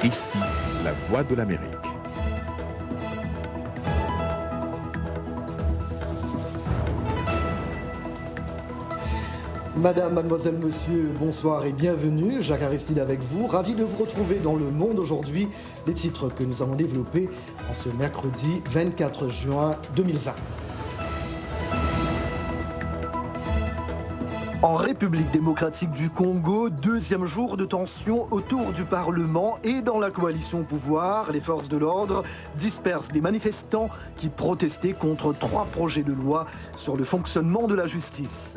Ici, la voix de l'Amérique. Madame, mademoiselle, monsieur, bonsoir et bienvenue. Jacques Aristide avec vous. Ravi de vous retrouver dans Le Monde aujourd'hui. Les titres que nous avons développés en ce mercredi 24 juin 2020. En République démocratique du Congo, deuxième jour de tension autour du Parlement et dans la coalition au pouvoir, les forces de l'ordre dispersent des manifestants qui protestaient contre 3 projets de loi sur le fonctionnement de la justice.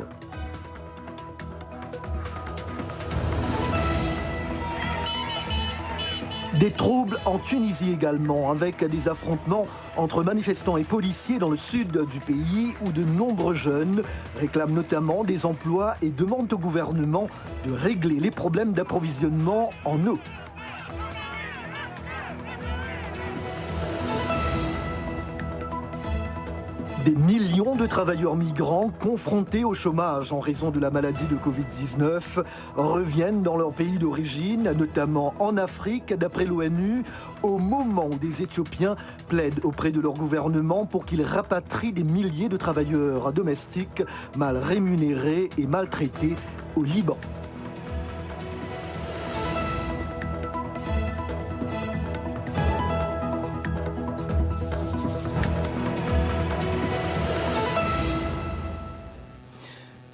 Des troubles en Tunisie également, avec des affrontements entre manifestants et policiers dans le sud du pays où de nombreux jeunes réclament notamment des emplois et demandent au gouvernement de régler les problèmes d'approvisionnement en eau. Des millions de travailleurs migrants confrontés au chômage en raison de la maladie de Covid-19 reviennent dans leur pays d'origine, notamment en Afrique, d'après l'ONU, au moment où des Éthiopiens plaident auprès de leur gouvernement pour qu'ils rapatrient des milliers de travailleurs domestiques mal rémunérés et maltraités au Liban.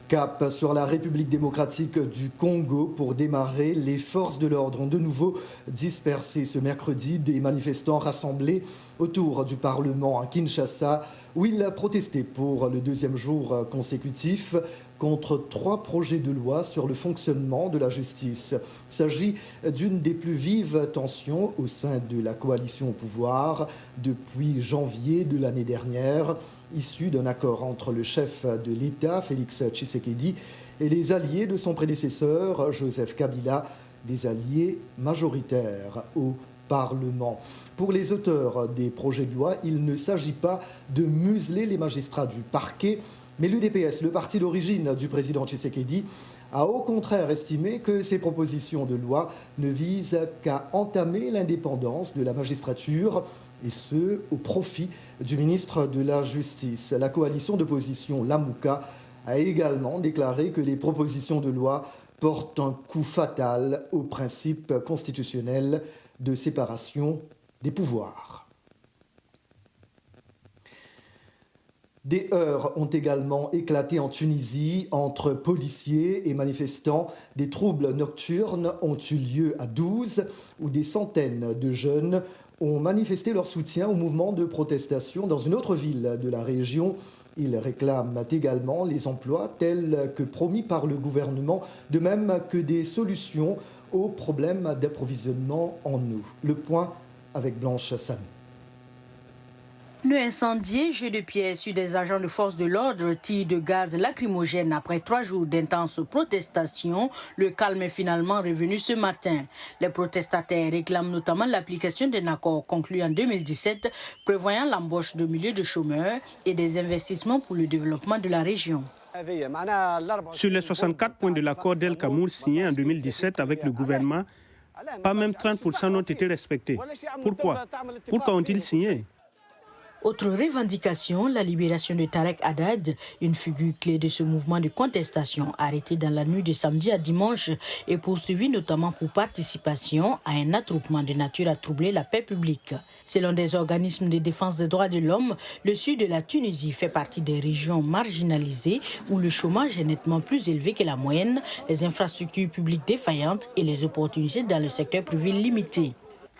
Cap sur la République démocratique du Congo pour démarrer. Les forces de l'ordre ont de nouveau dispersé ce mercredi des manifestants rassemblés autour du Parlement à Kinshasa où ils protestaient pour le deuxième jour consécutif contre 3 projets de loi sur le fonctionnement de la justice. Il s'agit d'une des plus vives tensions au sein de la coalition au pouvoir depuis janvier de l'année dernière, issu d'un accord entre le chef de l'État, Félix Tshisekedi, et les alliés de son prédécesseur, Joseph Kabila, des alliés majoritaires au Parlement. Pour les auteurs des projets de loi, il ne s'agit pas de museler les magistrats du parquet, mais l'UDPS, le parti d'origine du président Tshisekedi, a au contraire estimé que ces propositions de loi ne visent qu'à entamer l'indépendance de la magistrature, et ce, au profit du ministre de la Justice. La coalition d'opposition Lamuka a également déclaré que les propositions de loi portent un coup fatal au principe constitutionnel de séparation des pouvoirs. Des heurts ont également éclaté en Tunisie entre policiers et manifestants. Des troubles nocturnes ont eu lieu à 12, où des centaines de jeunes ont manifesté leur soutien au mouvement de protestation dans une autre ville de la région. Ils réclament également les emplois tels que promis par le gouvernement, de même que des solutions aux problèmes d'approvisionnement en eau. Le point avec Blanche Samy. Pneus incendiés, jets de pierre sur des agents de force de l'ordre, tirs de gaz lacrymogène après 3 jours d'intenses protestations. Le calme est finalement revenu ce matin. Les protestataires réclament notamment l'application d'un accord conclu en 2017 prévoyant l'embauche de milliers de chômeurs et des investissements pour le développement de la région. Sur les 64 points de l'accord d'El Kamoul signé en 2017 avec le gouvernement, pas même 30% n'ont été respectés. Pourquoi ont-ils signé ? Autre revendication, la libération de Tarek Haddad, une figure clé de ce mouvement de contestation arrêté dans la nuit de samedi à dimanche et poursuivi notamment pour participation à un attroupement de nature à troubler la paix publique. Selon des organismes de défense des droits de l'homme, le sud de la Tunisie fait partie des régions marginalisées où le chômage est nettement plus élevé que la moyenne, les infrastructures publiques défaillantes et les opportunités dans le secteur privé limitées.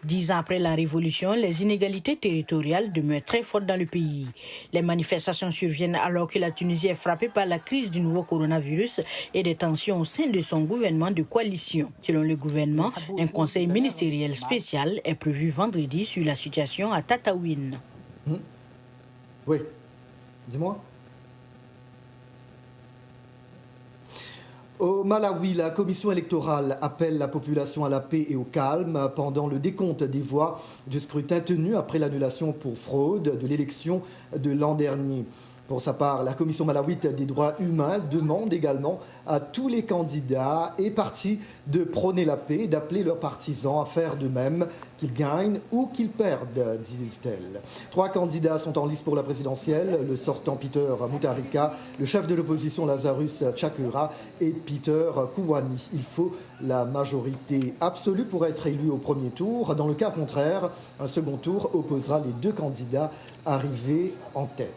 10 ans après la révolution, les inégalités territoriales demeurent très fortes dans le pays. Les manifestations surviennent alors que la Tunisie est frappée par la crise du nouveau coronavirus et des tensions au sein de son gouvernement de coalition. Selon le gouvernement, un conseil ministériel spécial est prévu vendredi sur la situation à Tataouine. Oui, dis-moi. Au Malawi, la commission électorale appelle la population à la paix et au calme pendant le décompte des voix du scrutin tenu après l'annulation pour fraude de l'élection de l'an dernier. Pour sa part, la Commission malawite des droits humains demande également à tous les candidats et partis de prôner la paix et d'appeler leurs partisans à faire de même, qu'ils gagnent ou qu'ils perdent, dit-elle. 3 candidats sont en lice pour la présidentielle, le sortant Peter Mutharika, le chef de l'opposition Lazarus Chakwera et Peter Kuwani. Il faut la majorité absolue pour être élu au premier tour. Dans le cas contraire, un second tour opposera les 2 candidats arrivés en tête.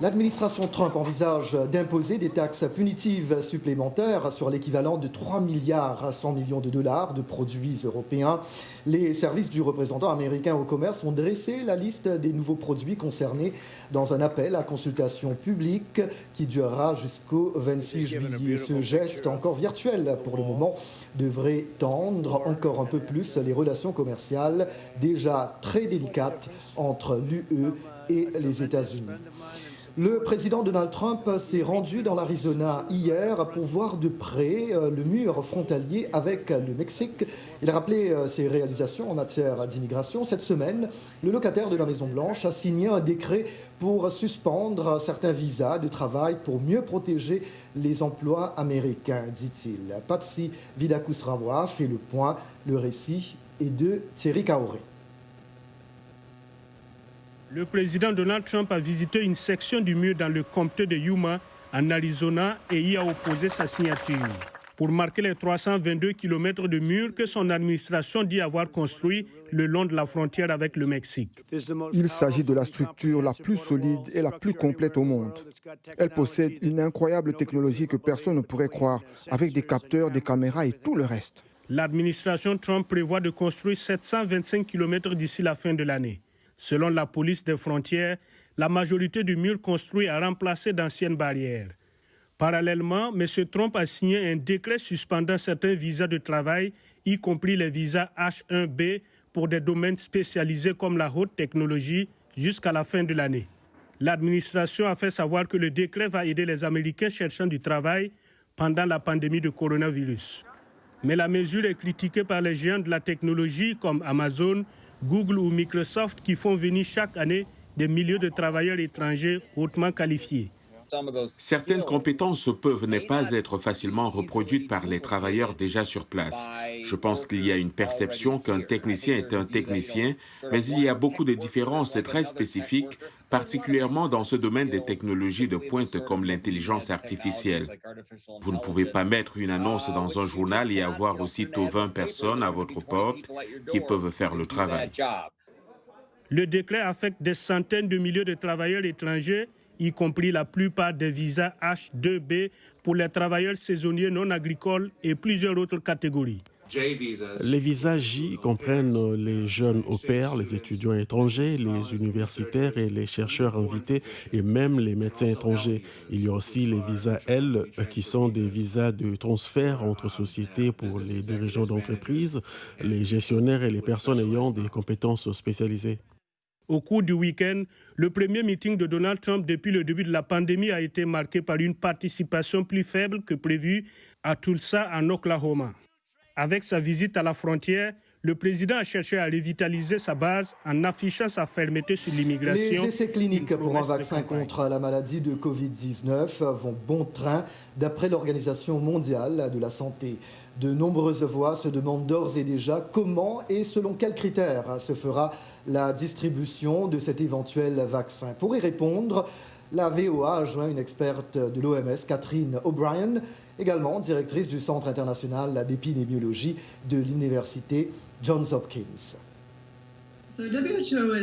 L'administration Trump envisage d'imposer des taxes punitives supplémentaires sur l'équivalent de 3 milliards 100 millions de dollars de produits européens. Les services du représentant américain au commerce ont dressé la liste des nouveaux produits concernés dans un appel à consultation publique qui durera jusqu'au 26 juillet. Ce geste, encore virtuel pour le moment, devrait tendre encore un peu plus les relations commerciales déjà très délicates entre l'UE et les États-Unis. Le président Donald Trump s'est rendu dans l'Arizona hier pour voir de près le mur frontalier avec le Mexique. Il a rappelé ses réalisations en matière d'immigration. Cette semaine, le locataire de la Maison-Blanche a signé un décret pour suspendre certains visas de travail pour mieux protéger les emplois américains, dit-il. Patsy Vidakusrava fait le point. Le récit est de Thierry Kaoré. Le président Donald Trump a visité une section du mur dans le comté de Yuma, en Arizona, et y a opposé sa signature. Pour marquer les 322 km de mur que son administration dit avoir construit le long de la frontière avec le Mexique. Il s'agit de la structure la plus solide et la plus complète au monde. Elle possède une incroyable technologie que personne ne pourrait croire, avec des capteurs, des caméras et tout le reste. L'administration Trump prévoit de construire 725 km d'ici la fin de l'année. Selon la police des frontières, la majorité du mur construit a remplacé d'anciennes barrières. Parallèlement, M. Trump a signé un décret suspendant certains visas de travail, y compris les visas H1B pour des domaines spécialisés comme la haute technologie, jusqu'à la fin de l'année. L'administration a fait savoir que le décret va aider les Américains cherchant du travail pendant la pandémie de coronavirus. Mais la mesure est critiquée par les géants de la technologie comme Amazon, Google ou Microsoft qui font venir chaque année des milliers de travailleurs étrangers hautement qualifiés. Certaines compétences peuvent ne pas être facilement reproduites par les travailleurs déjà sur place. Je pense qu'il y a une perception qu'un technicien est un technicien, mais il y a beaucoup de différences très spécifiques, particulièrement dans ce domaine des technologies de pointe comme l'intelligence artificielle. Vous ne pouvez pas mettre une annonce dans un journal et avoir aussitôt 20 personnes à votre porte qui peuvent faire le travail. Le décret affecte des centaines de milliers de travailleurs étrangers, y compris la plupart des visas H2B pour les travailleurs saisonniers non agricoles et plusieurs autres catégories. Les visas J comprennent les jeunes au pair, les étudiants étrangers, les universitaires et les chercheurs invités et même les médecins étrangers. Il y a aussi les visas L qui sont des visas de transfert entre sociétés pour les dirigeants d'entreprises, les gestionnaires et les personnes ayant des compétences spécialisées. Au cours du week-end, le premier meeting de Donald Trump depuis le début de la pandémie a été marqué par une participation plus faible que prévu à Tulsa, en Oklahoma. Avec sa visite à la frontière, le président a cherché à revitaliser sa base en affichant sa fermeté sur l'immigration. Les essais cliniques pour un vaccin contre la maladie de Covid-19 vont bon train, d'après l'Organisation mondiale de la santé. De nombreuses voix se demandent d'ores et déjà comment et selon quels critères se fera la distribution de cet éventuel vaccin. Pour y répondre, la VOA a joint une experte de l'OMS, Catherine O'Brien, également directrice du Centre international d'épidémiologie de l'Université Johns Hopkins. So WHO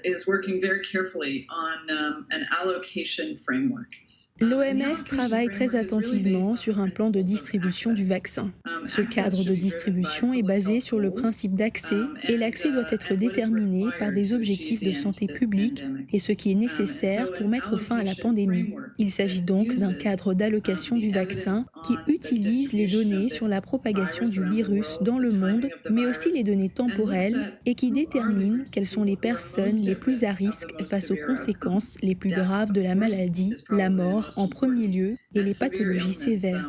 is working very carefully on an allocation framework. L'OMS travaille très attentivement sur un plan de distribution du vaccin. Ce cadre de distribution est basé sur le principe d'accès et l'accès doit être déterminé par des objectifs de santé publique et ce qui est nécessaire pour mettre fin à la pandémie. Il s'agit donc d'un cadre d'allocation du vaccin qui utilise les données sur la propagation du virus dans le monde, mais aussi les données temporelles et qui détermine quelles sont les personnes les plus à risque face aux conséquences les plus graves de la maladie, la mort en premier lieu et les pathologies sévères.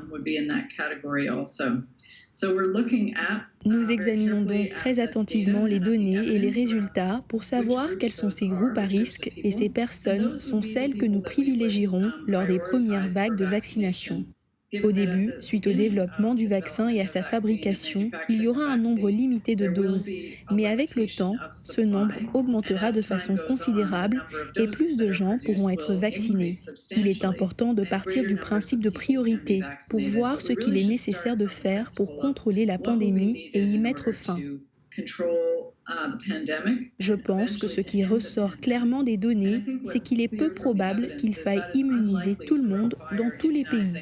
Nous examinons donc très attentivement les données et les résultats pour savoir quels sont ces groupes à risque et ces personnes sont celles que nous privilégierons lors des premières vagues de vaccination. Au début, suite au développement du vaccin et à sa fabrication, il y aura un nombre limité de doses, mais avec le temps, ce nombre augmentera de façon considérable et plus de gens pourront être vaccinés. Il est important de partir du principe de priorité pour voir ce qu'il est nécessaire de faire pour contrôler la pandémie et y mettre fin. Je pense que ce qui ressort clairement des données, c'est qu'il est peu probable qu'il faille immuniser tout le monde dans tous les pays.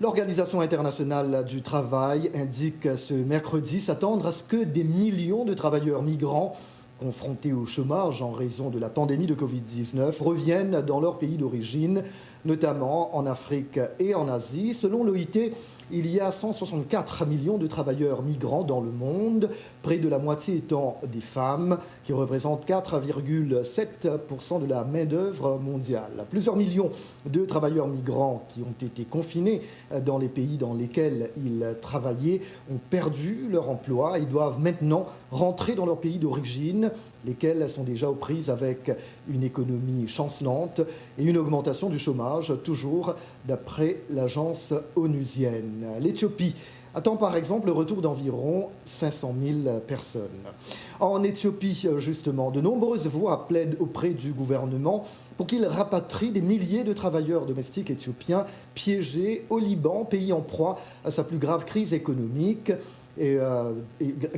L'Organisation internationale du travail indique ce mercredi s'attendre à ce que des millions de travailleurs migrants confrontés au chômage en raison de la pandémie de Covid-19 reviennent dans leur pays d'origine, notamment en Afrique et en Asie. Selon l'OIT, il y a 164 millions de travailleurs migrants dans le monde, près de la moitié étant des femmes, qui représentent 4,7% de la main-d'œuvre mondiale. Plusieurs millions de travailleurs migrants qui ont été confinés dans les pays dans lesquels ils travaillaient ont perdu leur emploi et doivent maintenant rentrer dans leur pays d'origine, lesquels sont déjà aux prises avec une économie chancelante et une augmentation du chômage, toujours d'après l'agence onusienne. L'Éthiopie attend par exemple le retour d'environ 500 000 personnes. En Éthiopie, justement, de nombreuses voix plaident auprès du gouvernement pour qu'il rapatrie des milliers de travailleurs domestiques éthiopiens piégés au Liban, pays en proie à sa plus grave crise économique. Et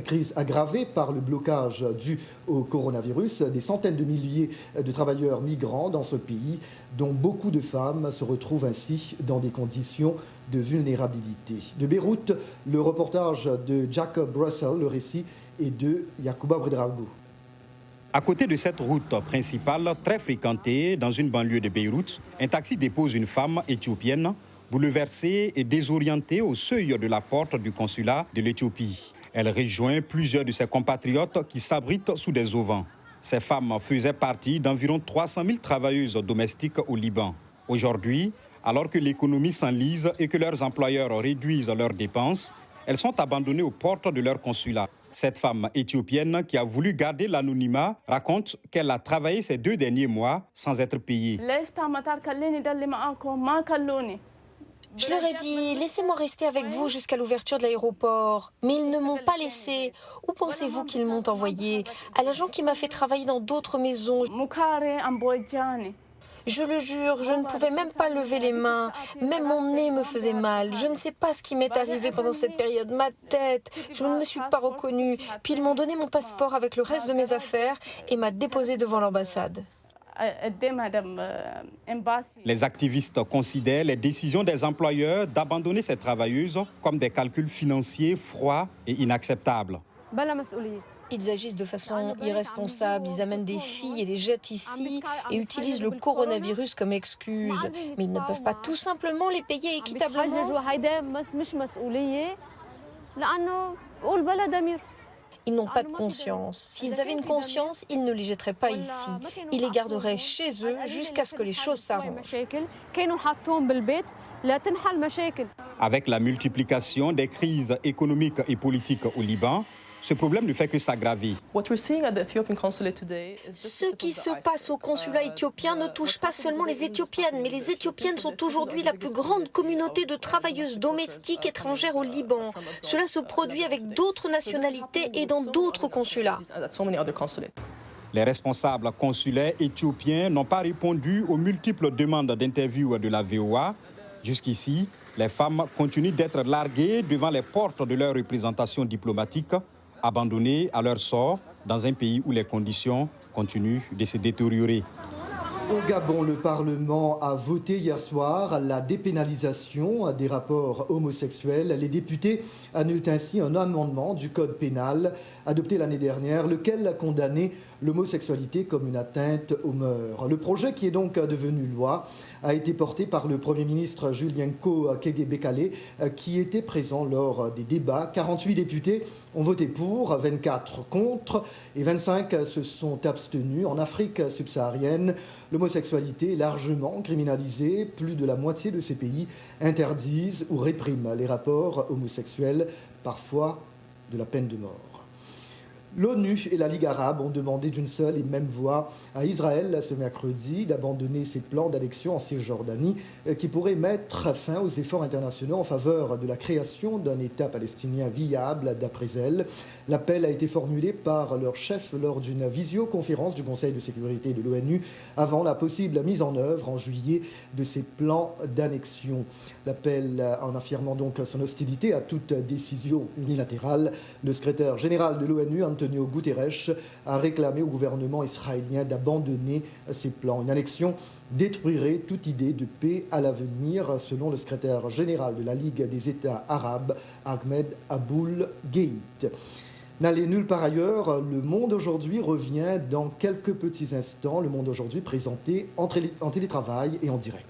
crise aggravée par le blocage dû au coronavirus. Des centaines de milliers de travailleurs migrants dans ce pays, dont beaucoup de femmes se retrouvent ainsi dans des conditions de vulnérabilité. De Beyrouth, le reportage de Jacob Russell, le récit est de Yacouba Bredragou. À côté de cette route principale, très fréquentée dans une banlieue de Beyrouth, un taxi dépose une femme éthiopienne bouleversée et désorientée au seuil de la porte du consulat de l'Éthiopie. Elle rejoint plusieurs de ses compatriotes qui s'abritent sous des auvents. Ces femmes faisaient partie d'environ 300 000 travailleuses domestiques au Liban. Aujourd'hui, alors que l'économie s'enlise et que leurs employeurs réduisent leurs dépenses, elles sont abandonnées aux portes de leur consulat. Cette femme éthiopienne qui a voulu garder l'anonymat raconte qu'elle a travaillé ces 2 derniers mois sans être payée. Je leur ai dit, laissez-moi rester avec vous jusqu'à l'ouverture de l'aéroport. Mais ils ne m'ont pas laissé. Où pensez-vous qu'ils m'ont envoyé? À l'agent qui m'a fait travailler dans d'autres maisons. Je le jure, je ne pouvais même pas lever les mains. Même mon nez me faisait mal. Je ne sais pas ce qui m'est arrivé pendant cette période. Ma tête, je ne me suis pas reconnue. Puis ils m'ont donné mon passeport avec le reste de mes affaires et m'a déposé devant l'ambassade. Les activistes considèrent les décisions des employeurs d'abandonner ces travailleuses comme des calculs financiers froids et inacceptables. Ils agissent de façon irresponsable, ils amènent des filles et les jettent ici et utilisent le coronavirus comme excuse. Mais ils ne peuvent pas tout simplement les payer équitablement. Ils n'ont pas de conscience. S'ils avaient une conscience, ils ne les jetteraient pas ici. Ils les garderaient chez eux jusqu'à ce que les choses s'arrangent. Avec la multiplication des crises économiques et politiques au Liban, ce problème ne fait que s'aggraver. Ce qui se passe au consulat éthiopien ne touche pas seulement les Éthiopiennes, mais les Éthiopiennes sont aujourd'hui la plus grande communauté de travailleuses domestiques étrangères au Liban. Cela se produit avec d'autres nationalités et dans d'autres consulats. Les responsables consulaires éthiopiens n'ont pas répondu aux multiples demandes d'interview de la VOA. Jusqu'ici, les femmes continuent d'être larguées devant les portes de leur représentation diplomatique, abandonnés à leur sort dans un pays où les conditions continuent de se détériorer. Au Gabon, le Parlement a voté hier soir la dépénalisation des rapports homosexuels. Les députés annulent ainsi un amendement du Code pénal adopté l'année dernière, lequel condamnait l'homosexualité comme une atteinte aux mœurs. Le projet, qui est donc devenu loi, a été porté par le Premier ministre Julienko Kege-Bekele, qui était présent lors des débats. 48 députés ont voté pour, 24 contre et 25 se sont abstenus. En Afrique subsaharienne, l'homosexualité est largement criminalisée. Plus de la moitié de ces pays interdisent ou répriment les rapports homosexuels, parfois de la peine de mort. L'ONU et la Ligue arabe ont demandé d'une seule et même voix à Israël ce mercredi d'abandonner ses plans d'annexion en Cisjordanie qui pourraient mettre fin aux efforts internationaux en faveur de la création d'un État palestinien viable d'après elles. L'appel a été formulé par leur chef lors d'une visioconférence du Conseil de sécurité de l'ONU avant la possible mise en œuvre en juillet de ces plans d'annexion. L'appel en affirmant donc son hostilité à toute décision unilatérale. Le secrétaire général de l'ONU, Antonio Guterres, a réclamé au gouvernement israélien d'abandonner ces plans. Une annexion détruirait toute idée de paix à l'avenir, selon le secrétaire général de la Ligue des États arabes, Ahmed Aboul Gheit. N'allez nulle part ailleurs, Le Monde aujourd'hui revient dans quelques petits instants. Le Monde aujourd'hui présenté en télétravail et en direct.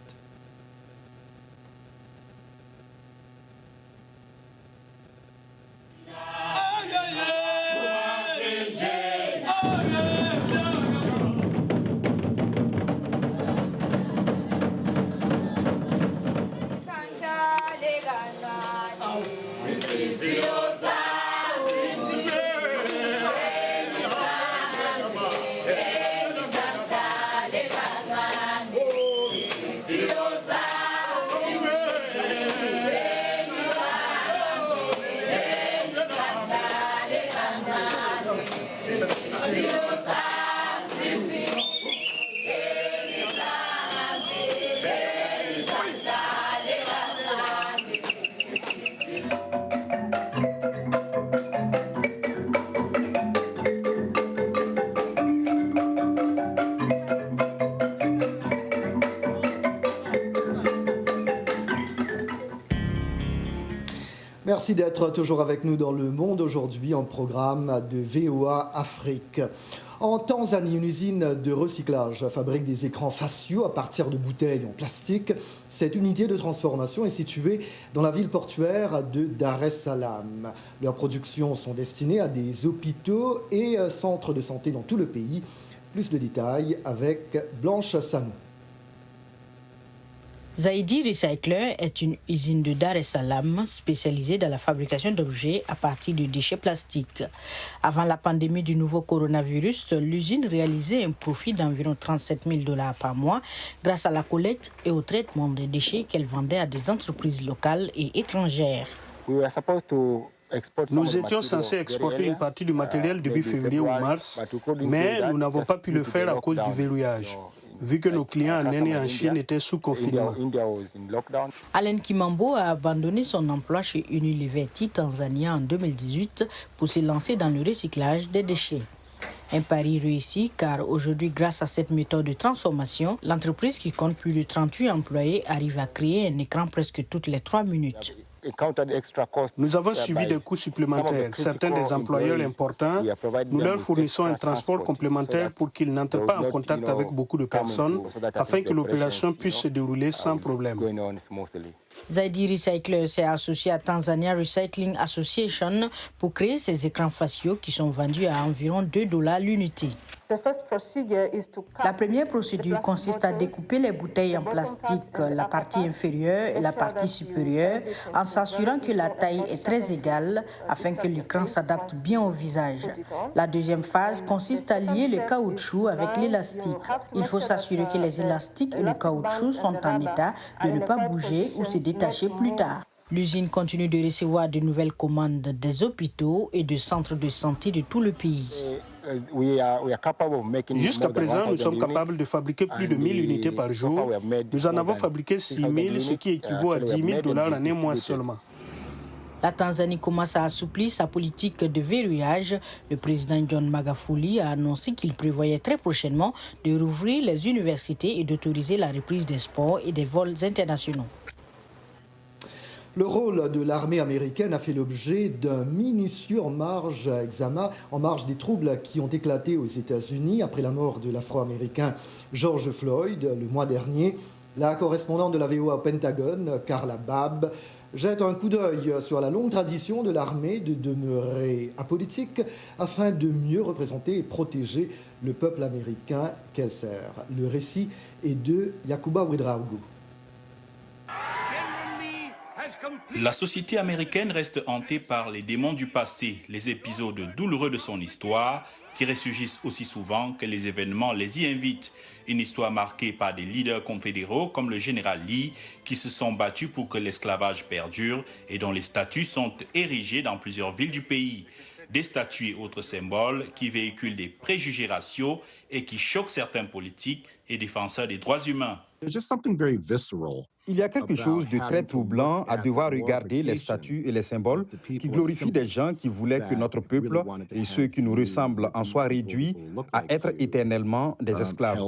Merci d'être toujours avec nous dans Le Monde aujourd'hui, en programme de VOA Afrique. En Tanzanie, une usine de recyclage fabrique des écrans faciaux à partir de bouteilles en plastique. Cette unité de transformation est située dans la ville portuaire de Dar es Salaam. Leurs productions sont destinées à des hôpitaux et centres de santé dans tout le pays. Plus de détails avec Blanche Sanou. Zaidi Recycler est une usine de Dar es Salaam spécialisée dans la fabrication d'objets à partir de déchets plastiques. Avant la pandémie du nouveau coronavirus, l'usine réalisait un profit d'environ $37,000 par mois grâce à la collecte et au traitement des déchets qu'elle vendait à des entreprises locales et étrangères. Nous étions censés exporter une partie du matériel début février ou mars, mais nous n'avons pas pu le faire à cause du verrouillage, vu que nos clients en Inde et en Chine étaient sous confinement. Alain Kimambo a abandonné son emploi chez Unilever Tanzania en 2018 pour se lancer dans le recyclage des déchets. Un pari réussi car aujourd'hui, grâce à cette méthode de transformation, l'entreprise qui compte plus de 38 employés arrive à créer un écran presque toutes les 3 minutes. Nous avons subi des coûts supplémentaires. Certains des employeurs importants, nous leur fournissons un transport complémentaire pour qu'ils n'entrent pas en contact avec beaucoup de personnes afin que l'opération puisse se dérouler sans problème. Zaidi Recycler s'est associé à Tanzania Recycling Association pour créer ces écrans faciaux qui sont vendus à environ $2 l'unité. La première procédure consiste à découper les bouteilles en plastique, la partie inférieure et la partie supérieure, en s'assurant que la taille est très égale afin que l'écran s'adapte bien au visage. La deuxième phase consiste à lier le caoutchouc avec l'élastique. Il faut s'assurer que les élastiques et le caoutchouc sont en état de ne pas bouger ou se détacher plus tard. L'usine continue de recevoir de nouvelles commandes des hôpitaux et de centres de santé de tout le pays. Jusqu'à présent, nous sommes capables de fabriquer plus de 1000 unités par jour. Nous en avons fabriqué 6000, ce qui équivaut à $10,000 en un mois seulement. La Tanzanie commence à assouplir sa politique de verrouillage. Le président John Magufuli a annoncé qu'il prévoyait très prochainement de rouvrir les universités et d'autoriser la reprise des sports et des vols internationaux. Le rôle de l'armée américaine a fait l'objet d'un minutieux examen en marge des troubles qui ont éclaté aux États-Unis après la mort de l'Afro-Américain George Floyd le mois dernier. La correspondante de la VOA au Pentagone, Carla Babb, jette un coup d'œil sur la longue tradition de l'armée de demeurer apolitique afin de mieux représenter et protéger le peuple américain qu'elle sert. Le récit est de Yacouba Ouedraogo. La société américaine reste hantée par les démons du passé, les épisodes douloureux de son histoire qui ressurgissent aussi souvent que les événements les y invitent. Une histoire marquée par des leaders confédéraux comme le général Lee qui se sont battus pour que l'esclavage perdure et dont les statues sont érigées dans plusieurs villes du pays. Des statues et autres symboles qui véhiculent des préjugés raciaux et qui choquent certains politiques et défenseurs des droits humains. Il y a quelque chose de très troublant à devoir regarder les statues et les symboles qui glorifient des gens qui voulaient que notre peuple et ceux qui nous ressemblent en soient réduits à être éternellement des esclaves.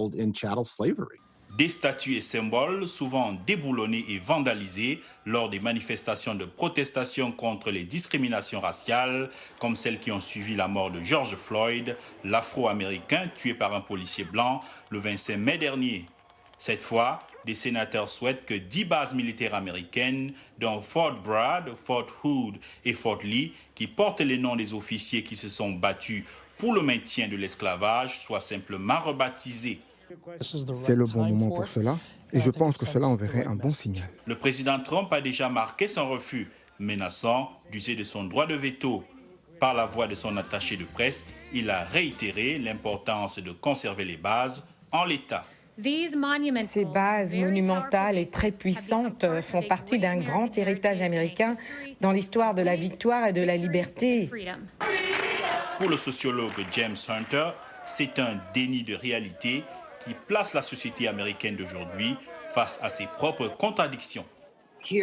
Des statues et symboles souvent déboulonnés et vandalisés lors des manifestations de protestation contre les discriminations raciales, comme celles qui ont suivi la mort de George Floyd, l'Afro-Américain tué par un policier blanc le 25 mai dernier. Cette fois, des sénateurs souhaitent que 10 bases militaires américaines, dont Fort Bragg, Fort Hood et Fort Lee, qui portent les noms des officiers qui se sont battus pour le maintien de l'esclavage, soient simplement rebaptisées. C'est le bon moment pour cela et je pense que cela enverrait un bon signal. Le président Trump a déjà marqué son refus, menaçant d'user de son droit de veto. Par la voix de son attaché de presse, il a réitéré l'importance de conserver les bases en l'état. Ces bases monumentales et très puissantes font partie d'un grand héritage américain dans l'histoire de la victoire et de la liberté. Pour le sociologue James Hunter, c'est un déni de réalité qui place la société américaine d'aujourd'hui face à ses propres contradictions. C'est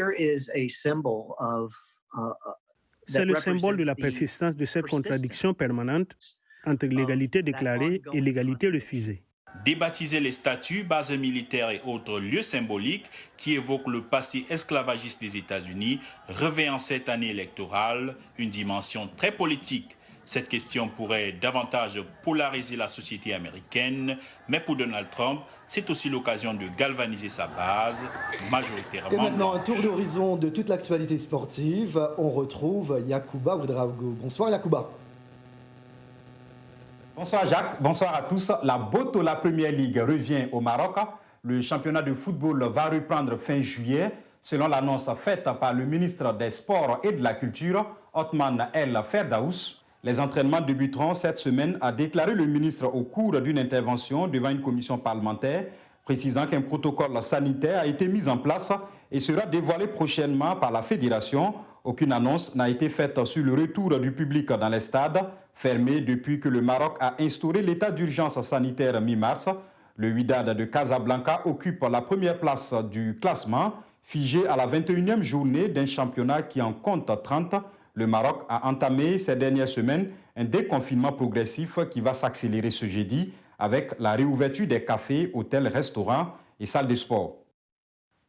le symbole de la persistance de cette contradiction permanente entre l'égalité déclarée et l'égalité refusée. Débaptiser les statues, bases militaires et autres lieux symboliques qui évoquent le passé esclavagiste des États-Unis revêt en cette année électorale une dimension très politique. Cette question pourrait davantage polariser la société américaine, mais pour Donald Trump, c'est aussi l'occasion de galvaniser sa base, majoritairement. Et maintenant, un tour d'horizon de toute l'actualité sportive. On retrouve Yacouba Ouedraogo. Bonsoir Yacouba. Bonsoir Jacques, bonsoir à tous. La Botola Premier League revient au Maroc. Le championnat de football va reprendre fin juillet, selon l'annonce faite par le ministre des Sports et de la Culture, Othman El Ferdaous. Les entraînements débuteront cette semaine, a déclaré le ministre au cours d'une intervention devant une commission parlementaire, précisant qu'un protocole sanitaire a été mis en place et sera dévoilé prochainement par la fédération. Aucune annonce n'a été faite sur le retour du public dans les stades, fermés depuis que le Maroc a instauré l'état d'urgence sanitaire mi-mars. Le Wydad de Casablanca occupe la première place du classement, figé à la 21e journée d'un championnat qui en compte 30. Le Maroc a entamé ces dernières semaines un déconfinement progressif qui va s'accélérer ce jeudi avec la réouverture des cafés, hôtels, restaurants et salles de sport.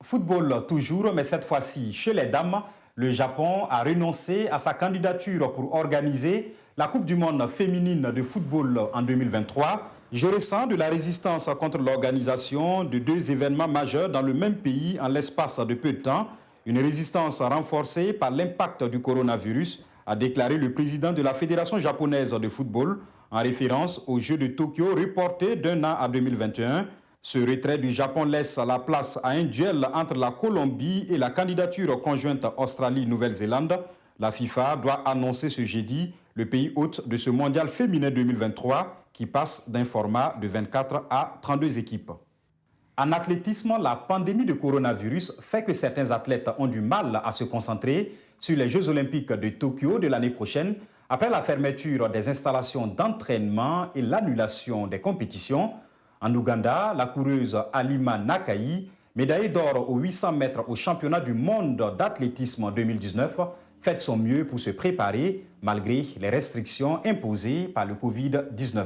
Football toujours, mais cette fois-ci chez les dames. Le Japon a renoncé à sa candidature pour organiser la Coupe du monde féminine de football en 2023. Je ressens de la résistance contre l'organisation de 2 événements majeurs dans le même pays en l'espace de peu de temps. Une résistance renforcée par l'impact du coronavirus, a déclaré le président de la Fédération japonaise de football en référence aux Jeux de Tokyo reportés d'1 an à 2021. Ce retrait du Japon laisse la place à un duel entre la Colombie et la candidature conjointe Australie-Nouvelle-Zélande. La FIFA doit annoncer ce jeudi le pays hôte de ce mondial féminin 2023 qui passe d'un format de 24 à 32 équipes. En athlétisme, la pandémie de coronavirus fait que certains athlètes ont du mal à se concentrer sur les Jeux olympiques de Tokyo de l'année prochaine après la fermeture des installations d'entraînement et l'annulation des compétitions. En Ouganda, la coureuse Halima Nakai, médaillée d'or aux 800 mètres au championnat du monde d'athlétisme 2019, fait son mieux pour se préparer malgré les restrictions imposées par le Covid-19.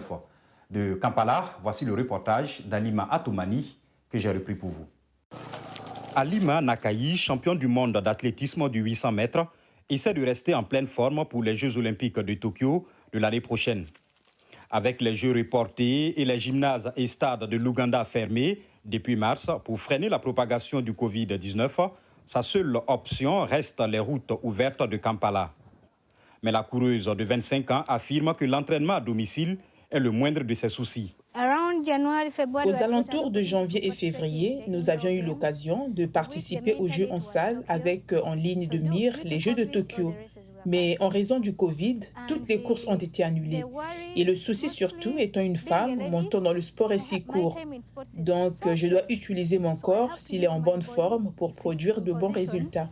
De Kampala, voici le reportage d'Halima Atoumani que j'ai repris pour vous. Halima Nakai, champion du monde d'athlétisme du 800 mètres, essaie de rester en pleine forme pour les Jeux olympiques de Tokyo de l'année prochaine. Avec les Jeux reportés et les gymnases et stades de l'Ouganda fermés depuis mars pour freiner la propagation du Covid-19, sa seule option reste les routes ouvertes de Kampala. Mais la coureuse de 25 ans affirme que l'entraînement à domicile est le moindre de ses soucis. Aux alentours de janvier et février, nous avions eu l'occasion de participer aux Jeux en salle avec en ligne de mire les Jeux de Tokyo. Mais en raison du Covid, toutes les courses ont été annulées. Et le souci surtout, étant une femme, mon temps dans le sport est si court. Donc, je dois utiliser mon corps s'il est en bonne forme pour produire de bons résultats.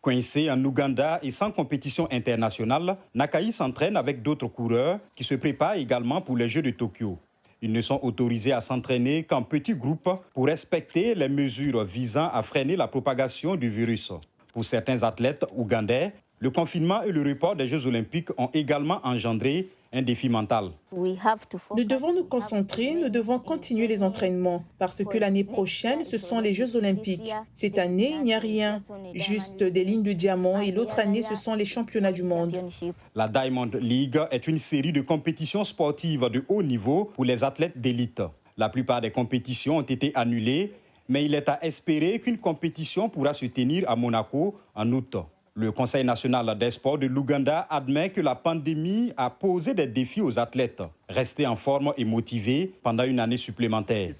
Coincé en Ouganda et sans compétition internationale, Nakai s'entraîne avec d'autres coureurs qui se préparent également pour les Jeux de Tokyo. Ils ne sont autorisés à s'entraîner qu'en petits groupes pour respecter les mesures visant à freiner la propagation du virus. Pour certains athlètes ougandais, le confinement et le report des Jeux olympiques ont également engendré un défi mental. Nous devons nous concentrer, nous devons continuer les entraînements parce que l'année prochaine, ce sont les Jeux olympiques. Cette année, il n'y a rien, juste des lignes de diamant et l'autre année, ce sont les championnats du monde. La Diamond League est une série de compétitions sportives de haut niveau pour les athlètes d'élite. La plupart des compétitions ont été annulées, mais il est à espérer qu'une compétition pourra se tenir à Monaco en août. Le Conseil national des sports de l'Ouganda admet que la pandémie a posé des défis aux athlètes. Rester en forme et motivé pendant une année supplémentaire.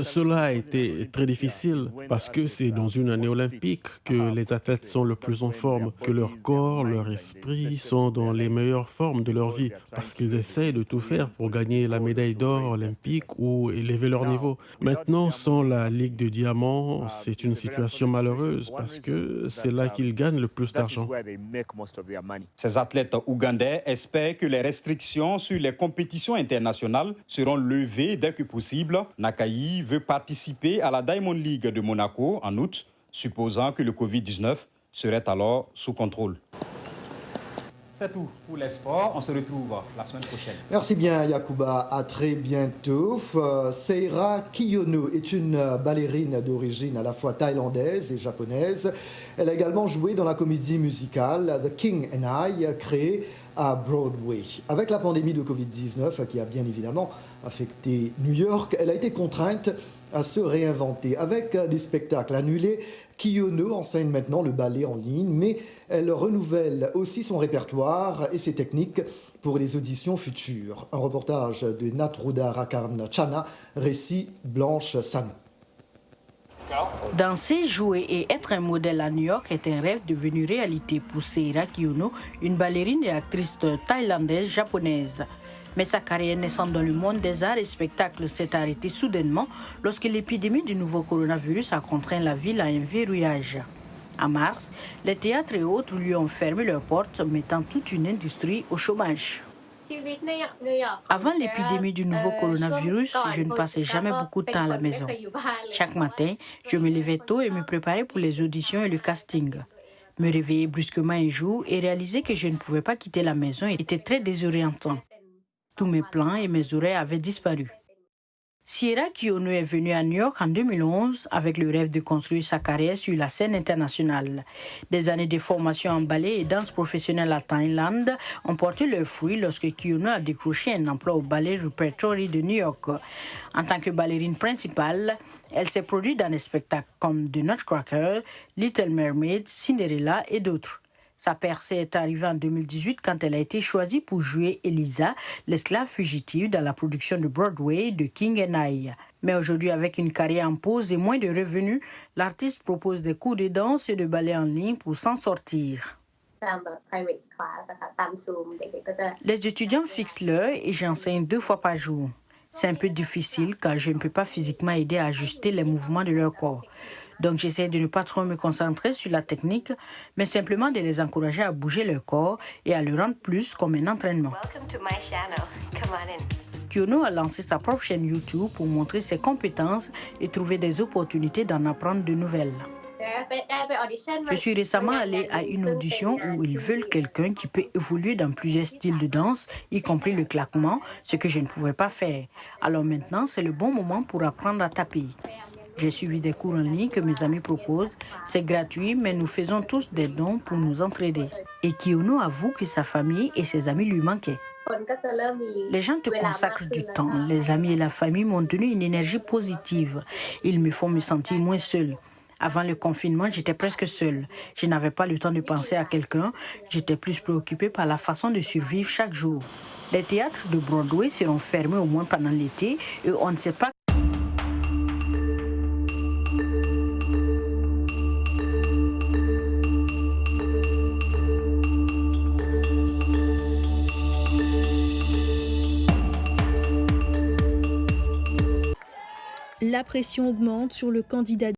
Cela a été très difficile parce que c'est dans une année olympique que les athlètes sont le plus en forme, que leur corps, leur esprit sont dans les meilleures formes de leur vie parce qu'ils essayent de tout faire pour gagner la médaille d'or olympique ou élever leur niveau. Maintenant, sans la Ligue de Diamant, c'est une situation malheureuse parce que c'est là qu'ils gagnent le plus d'argent. Ces athlètes ougandais espèrent que les restrictions sur les compétitions internationales seront levées dès que possible. Nakai veut participer à la Diamond League de Monaco en août, supposant que le Covid-19 serait alors sous contrôle. C'est tout pour les sports. On se retrouve la semaine prochaine. Merci bien, Yacouba. À très bientôt. Seira Kiyono est une ballerine d'origine à la fois thaïlandaise et japonaise. Elle a également joué dans la comédie musicale The King and I, créée à Broadway. Avec la pandémie de Covid-19 qui a bien évidemment affecté New York, elle a été contrainte à se réinventer. Avec des spectacles annulés, Kiyono enseigne maintenant le ballet en ligne, mais elle renouvelle aussi son répertoire et ses techniques pour les auditions futures. Un reportage de Natruda Rakarn Chana, récit Blanche Sano. Danser, jouer et être un modèle à New York est un rêve devenu réalité pour Seira Kiyono, une ballerine et actrice thaïlandaise-japonaise. Mais sa carrière naissante dans le monde des arts et spectacles s'est arrêtée soudainement lorsque l'épidémie du nouveau coronavirus a contraint la ville à un verrouillage. En mars, les théâtres et autres lui ont fermé leurs portes, mettant toute une industrie au chômage. Avant l'épidémie du nouveau coronavirus, je ne passais jamais beaucoup de temps à la maison. Chaque matin, je me levais tôt et me préparais pour les auditions et le casting. Me réveiller brusquement un jour et réaliser que je ne pouvais pas quitter la maison était très désorientant. Tous mes plans et mes horaires avaient disparu. Seira Kiyono est venue à New York en 2011 avec le rêve de construire sa carrière sur la scène internationale. Des années de formation en ballet et danse professionnelle à Thaïlande ont porté leurs fruits lorsque Kiyono a décroché un emploi au Ballet Repertory de New York. En tant que ballerine principale, elle s'est produite dans des spectacles comme The Nutcracker, Little Mermaid, Cinderella et d'autres. Sa percée est arrivée en 2018 quand elle a été choisie pour jouer Elisa, l'esclave fugitive dans la production de Broadway de King and I. Mais aujourd'hui, avec une carrière en pause et moins de revenus, l'artiste propose des cours de danse et de ballet en ligne pour s'en sortir. Les étudiants fixent l'heure et j'enseigne 2 fois par jour. C'est un peu difficile car je ne peux pas physiquement aider à ajuster les mouvements de leur corps. Donc j'essaie de ne pas trop me concentrer sur la technique, mais simplement de les encourager à bouger leur corps et à le rendre plus comme un entraînement. Kiyono a lancé sa propre chaîne YouTube pour montrer ses compétences et trouver des opportunités d'en apprendre de nouvelles. Je suis récemment allée à une audition où ils veulent quelqu'un qui peut évoluer dans plusieurs styles de danse, y compris le claquement, ce que je ne pouvais pas faire. Alors maintenant, c'est le bon moment pour apprendre à taper. J'ai suivi des cours en ligne que mes amis proposent. C'est gratuit, mais nous faisons tous des dons pour nous entraider. Et Kiono avoue que sa famille et ses amis lui manquaient. Les gens te consacrent du temps. Les amis et la famille m'ont donné une énergie positive. Ils me font me sentir moins seule. Avant le confinement, j'étais presque seule. Je n'avais pas le temps de penser à quelqu'un. J'étais plus préoccupée par la façon de survivre chaque jour. Les théâtres de Broadway seront fermés au moins pendant l'été et on ne sait pas. La pression augmente sur le candidat